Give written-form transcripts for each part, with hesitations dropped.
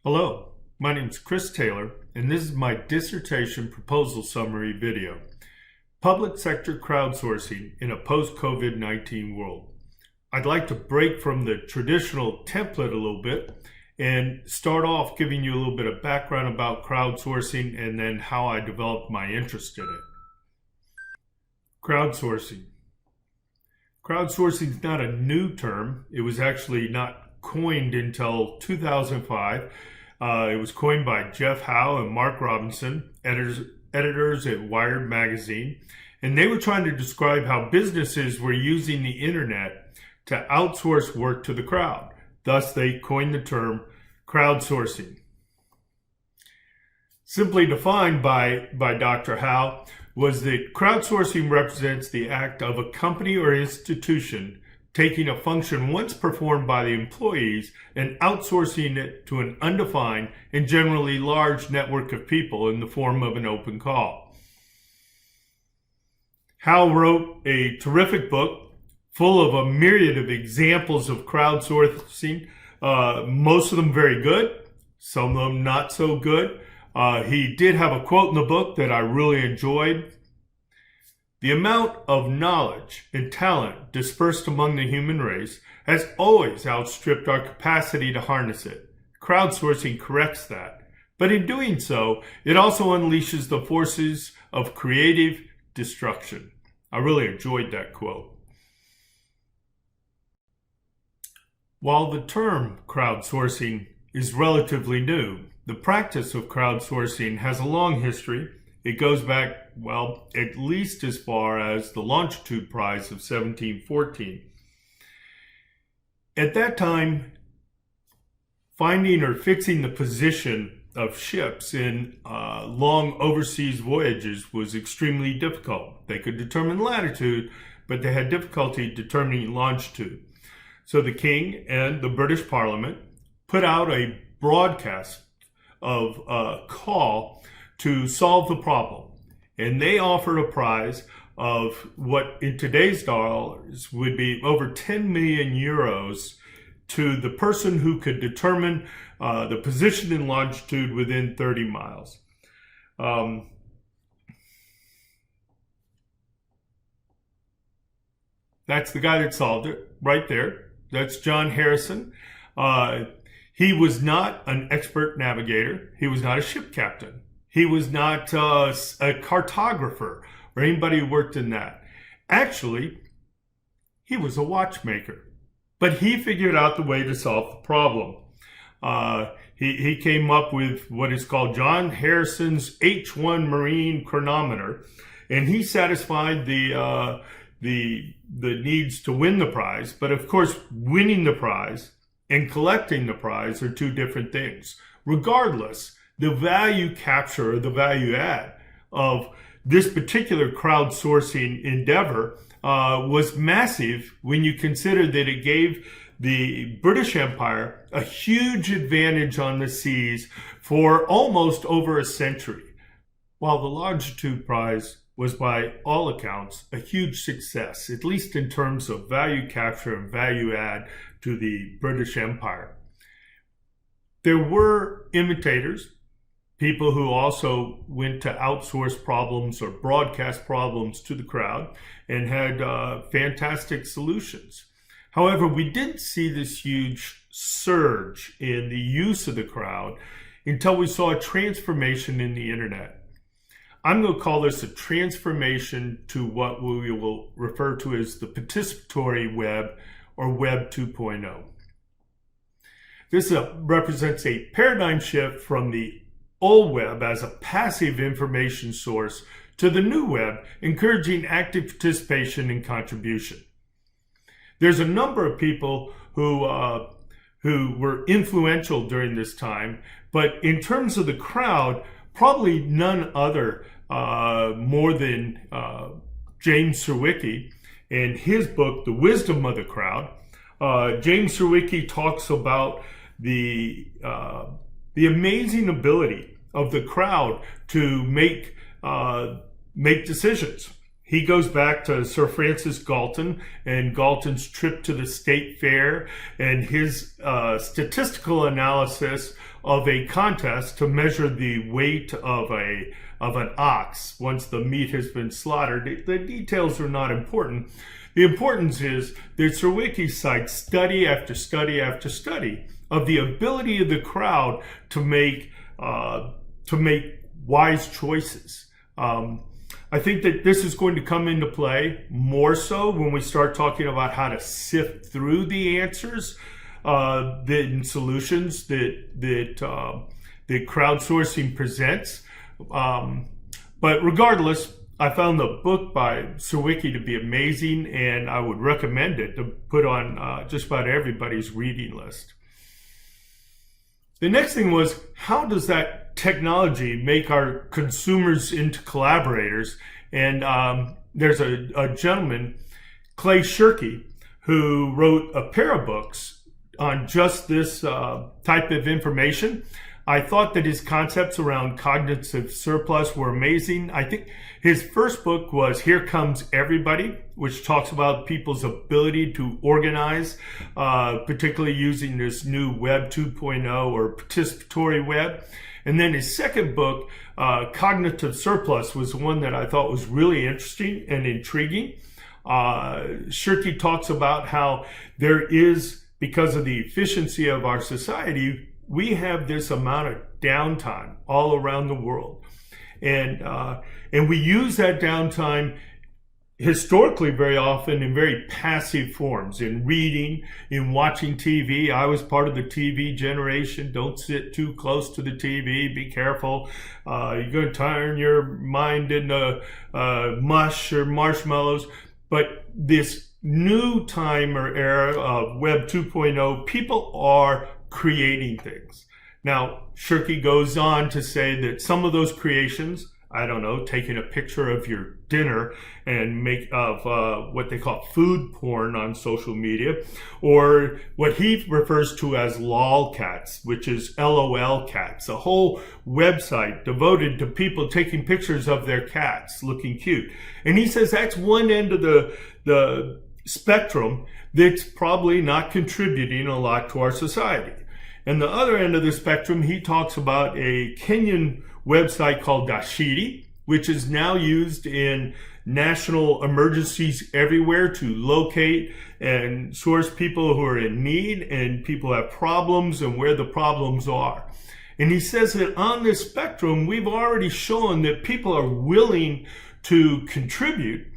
Hello, my name is Chris Taylor, and this is my dissertation proposal summary video. Public sector crowdsourcing in a post-COVID-19 world. I'd like to break from the traditional template a little bit and start off giving you a little bit of background about crowdsourcing and then how I developed my interest in it. Crowdsourcing. Crowdsourcing is not a new term. It was actually not coined until 2005. It was coined by Jeff Howe and Mark Robinson, editors at Wired magazine, and they were trying to describe how businesses were using the internet to outsource work to the crowd. Thus, they coined the term crowdsourcing. Simply defined by Dr. Howe was that crowdsourcing represents the act of a company or institution taking a function once performed by the employees and outsourcing it to an undefined and generally large network of people in the form of an open call. Howe wrote a terrific book full of a myriad of examples of crowdsourcing, most of them very good, some of them not so good. He did have a quote in the book that I really enjoyed. The amount of knowledge and talent dispersed among the human race has always outstripped our capacity to harness it. Crowdsourcing corrects that, but in doing so, it also unleashes the forces of creative destruction. I really enjoyed that quote. While the term crowdsourcing is relatively new, the practice of crowdsourcing has a long history. It goes back, well, at least as far as the Longitude Prize of 1714. At that time, finding or fixing the position of ships in long overseas voyages was extremely difficult. They could determine latitude, but they had difficulty determining longitude. So the king and the British Parliament put out a broadcast of a call to solve the problem. And they offered a prize of what in today's dollars would be over 10 million euros to the person who could determine the position and longitude within 30 miles. That's the guy that solved it right there. That's John Harrison. He was not an expert navigator. He was not a ship captain. He was not a cartographer or anybody who worked in that. Actually, he was a watchmaker, but he figured out the way to solve the problem. He came up with what is called John Harrison's H1 marine chronometer, and he satisfied the needs to win the prize. But of course, winning the prize and collecting the prize are two different things. Regardless, the value capture or the value add of this particular crowdsourcing endeavor was massive when you consider that it gave the British Empire a huge advantage on the seas for almost over a century. While the Longitude Prize was by all accounts a huge success, at least in terms of value capture and value add to the British Empire. There were imitators, people who also went to outsource problems or broadcast problems to the crowd and had fantastic solutions. However, we didn't see this huge surge in the use of the crowd until we saw a transformation in the internet. I'm going to call this a transformation to what we will refer to as the participatory web or Web 2.0. This represents a paradigm shift from the old web as a passive information source to the new web, encouraging active participation and contribution. There's a number of people who were influential during this time, but in terms of the crowd, probably none other more than James Surowiecki and his book, The Wisdom of the Crowd. James Surowiecki talks about the amazing ability of the crowd to make decisions. He goes back to Sir Francis Galton and Galton's trip to the state fair and his statistical analysis of a contest to measure the weight of an ox once the meat has been slaughtered. The details are not important. The importance is that Surowiecki cites study after study after study of the ability of the crowd to make wise choices. I think that this is going to come into play more so when we start talking about how to sift through the answers, the solutions that crowdsourcing presents. But regardless, I found the book by Surowiecki to be amazing, and I would recommend it to put on just about everybody's reading list. The next thing was, how does that technology make our consumers into collaborators? And there's a gentleman, Clay Shirky, who wrote a pair of books on just this type of information. I thought that his concepts around cognitive surplus were amazing. I think his first book was Here Comes Everybody, which talks about people's ability to organize, particularly using this new Web 2.0 or participatory web. And then his second book, Cognitive Surplus, was one that I thought was really interesting and intriguing. Shirky talks about how there is, because of the efficiency of our society, we have this amount of downtime all around the world. And we use that downtime historically very often in very passive forms, in reading, in watching TV. I was part of the TV generation. Don't sit too close to the TV. Be careful. You're going to turn your mind into mush or marshmallows. But this new time or era of Web 2.0, people are creating things. Now, Shirky goes on to say that some of those creations, I don't know, taking a picture of your dinner and make of what they call food porn on social media, or what he refers to as lolcats, which is LOL cats, a whole website devoted to people taking pictures of their cats looking cute. And he says that's one end of the spectrum that's probably not contributing a lot to our society. And the other end of the spectrum, he talks about a Kenyan website called Dashiti, which is now used in national emergencies everywhere to locate and source people who are in need and people who have problems and where the problems are. And he says that on this spectrum, we've already shown that people are willing to contribute,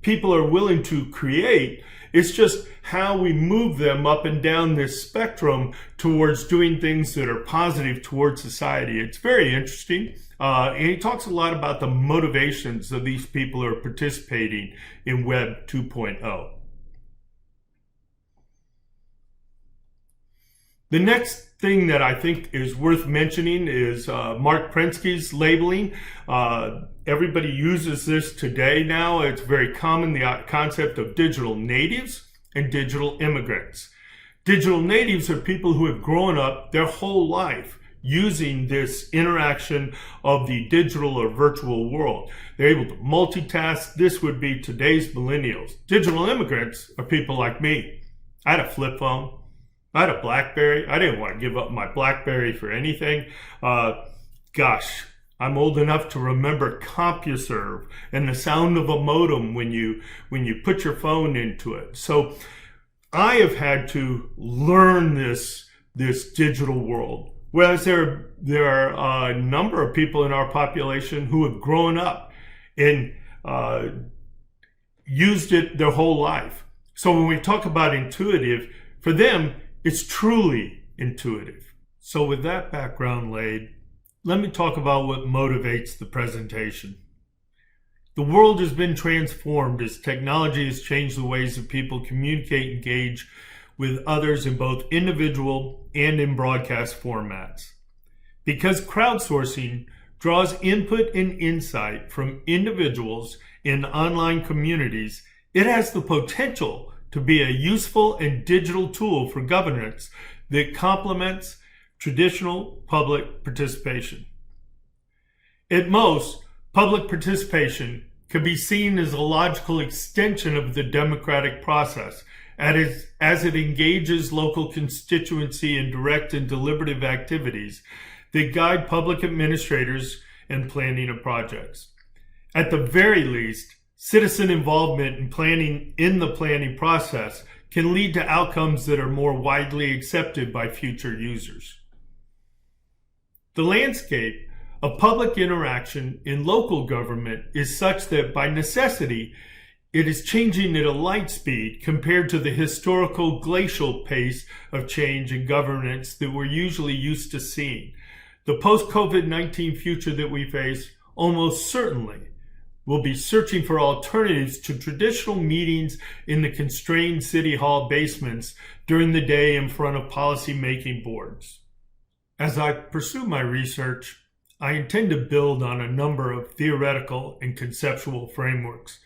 people are willing to create. It's just how we move them up and down this spectrum towards doing things that are positive towards society. It's very interesting. And he talks a lot about the motivations of these people who are participating in Web 2.0. The next thing that I think is worth mentioning is Mark Prensky's labeling. Everybody uses this today now. It's very common, the concept of digital natives and digital immigrants. Digital natives are people who have grown up their whole life using this interaction of the digital or virtual world. They're able to multitask. This would be today's millennials. Digital immigrants are people like me. I had a flip phone. I had a BlackBerry. I didn't want to give up my BlackBerry for anything. Gosh, I'm old enough to remember CompuServe and the sound of a modem when you put your phone into it. So I have had to learn this digital world. Whereas there are a number of people in our population who have grown up and used it their whole life. So when we talk about intuitive, for them, it's truly intuitive. So with that background laid, let me talk about what motivates the presentation. The world has been transformed as technology has changed the ways that people communicate and engage with others in both individual and in broadcast formats. Because crowdsourcing draws input and insight from individuals in online communities, it has the potential to be a useful and digital tool for governance that complements traditional public participation. At most, public participation can be seen as a logical extension of the democratic process, as it engages local constituency in direct and deliberative activities that guide public administrators in planning of projects. At the very least, citizen involvement in the planning process can lead to outcomes that are more widely accepted by future users. The landscape of public interaction in local government is such that by necessity, it is changing at a light speed compared to the historical glacial pace of change in governance that we're usually used to seeing. The post-COVID-19 future that we face almost certainly will be searching for alternatives to traditional meetings in the constrained city hall basements during the day in front of policy-making boards. As I pursue my research, I intend to build on a number of theoretical and conceptual frameworks.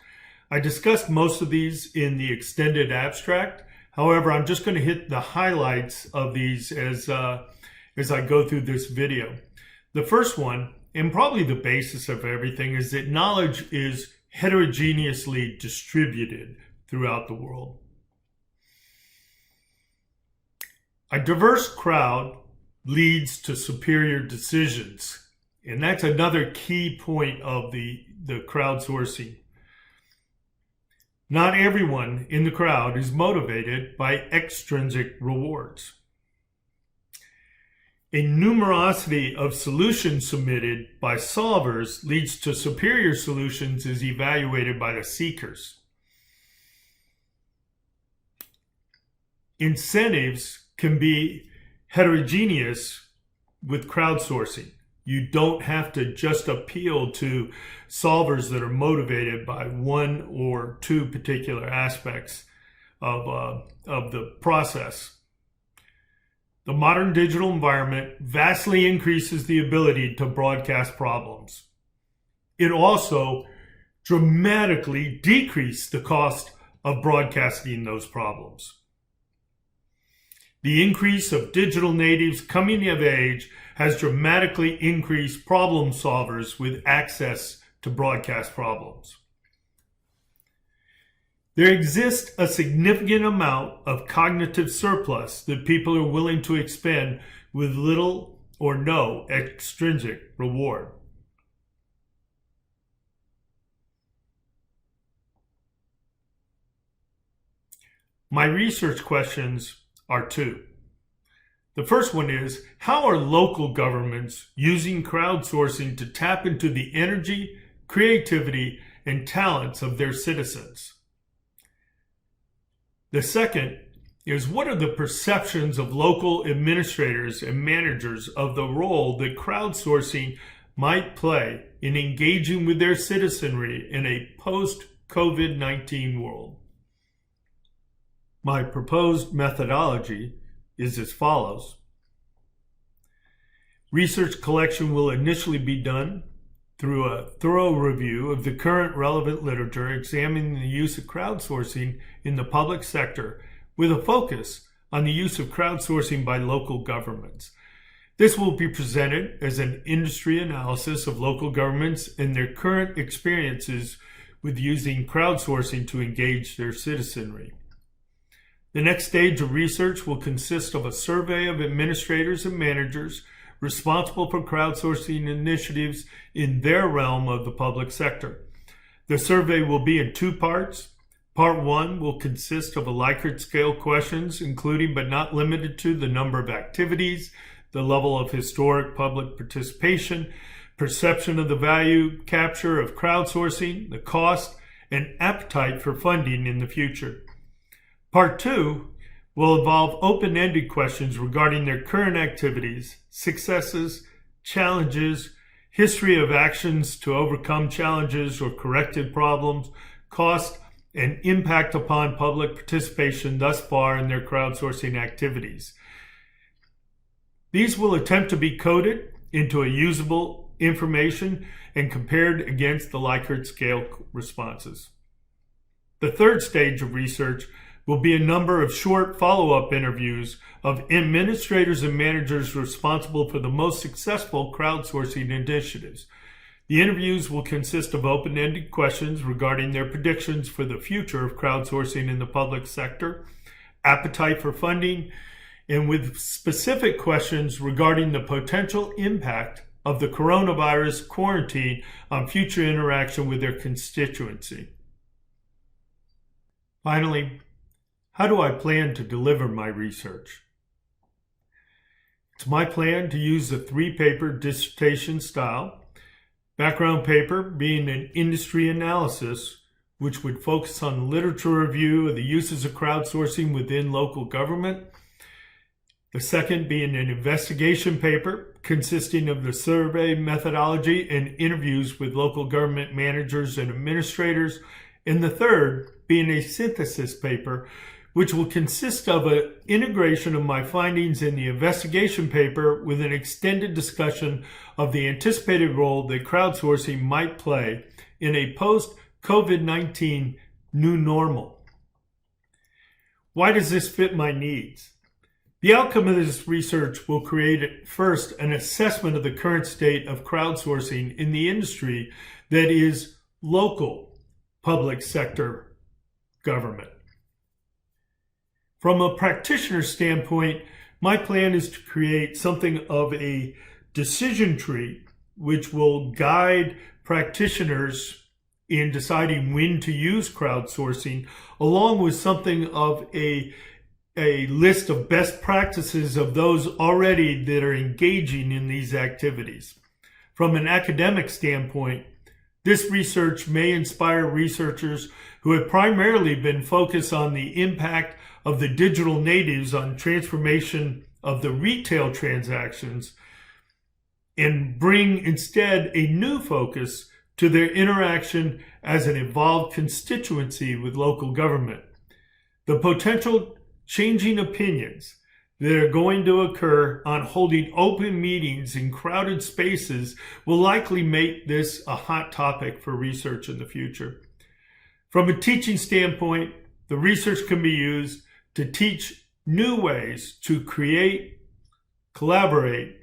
I discussed most of these in the extended abstract. However, I'm just going to hit the highlights of these as I go through this video. The first one, and probably the basis of everything, is that knowledge is heterogeneously distributed throughout the world. A diverse crowd leads to superior decisions. And that's another key point of the crowdsourcing. Not everyone in the crowd is motivated by extrinsic rewards. A numerosity of solutions submitted by solvers leads to superior solutions as evaluated by the seekers. Incentives can be heterogeneous with crowdsourcing. You don't have to just appeal to solvers that are motivated by one or two particular aspects of the process. The modern digital environment vastly increases the ability to broadcast problems. It also dramatically decreases the cost of broadcasting those problems. The increase of digital natives coming of age has dramatically increased problem solvers with access to broadcast problems. There exists a significant amount of cognitive surplus that people are willing to expend with little or no extrinsic reward. My research questions are two. The first one is, how are local governments using crowdsourcing to tap into the energy, creativity, and talents of their citizens? The second is, what are the perceptions of local administrators and managers of the role that crowdsourcing might play in engaging with their citizenry in a post-COVID-19 world? My proposed methodology is as follows. Research collection will initially be done through a thorough review of the current relevant literature examining the use of crowdsourcing in the public sector with a focus on the use of crowdsourcing by local governments. This will be presented as an industry analysis of local governments and their current experiences with using crowdsourcing to engage their citizenry. The next stage of research will consist of a survey of administrators and managers responsible for crowdsourcing initiatives in their realm of the public sector. The survey will be in two parts. Part one will consist of a Likert scale questions, including but not limited to the number of activities, the level of historic public participation, perception of the value capture of crowdsourcing, the cost, and appetite for funding in the future. Part two will involve open-ended questions regarding their current activities, successes, challenges, history of actions to overcome challenges or corrected problems, cost, and impact upon public participation thus far in their crowdsourcing activities. These will attempt to be coded into a usable information and compared against the Likert scale responses. The third stage of research will be a number of short follow-up interviews of administrators and managers responsible for the most successful crowdsourcing initiatives. The interviews will consist of open-ended questions regarding their predictions for the future of crowdsourcing in the public sector, appetite for funding, and with specific questions regarding the potential impact of the coronavirus quarantine on future interaction with their constituency. Finally, how do I plan to deliver my research? It's my plan to use the 3-paper dissertation style, background paper being an industry analysis, which would focus on literature review of the uses of crowdsourcing within local government. The second being an investigation paper consisting of the survey methodology and interviews with local government managers and administrators. And the third being a synthesis paper, which will consist of an integration of my findings in the investigation paper with an extended discussion of the anticipated role that crowdsourcing might play in a post-COVID-19 new normal. Why does this fit my needs? The outcome of this research will create, first, an assessment of the current state of crowdsourcing in the industry that is local public sector government. From a practitioner standpoint, my plan is to create something of a decision tree which will guide practitioners in deciding when to use crowdsourcing, along with something of a list of best practices of those already that are engaging in these activities. From an academic standpoint, this research may inspire researchers who have primarily been focused on the impact of the digital natives on transformation of the retail transactions and bring instead a new focus to their interaction as an evolved constituency with local government. The potential changing opinions that are going to occur on holding open meetings in crowded spaces will likely make this a hot topic for research in the future. From a teaching standpoint, the research can be used to teach new ways to create, collaborate,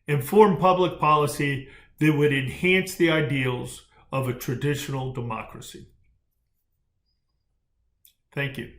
and form public policy that would enhance the ideals of a traditional democracy. Thank you.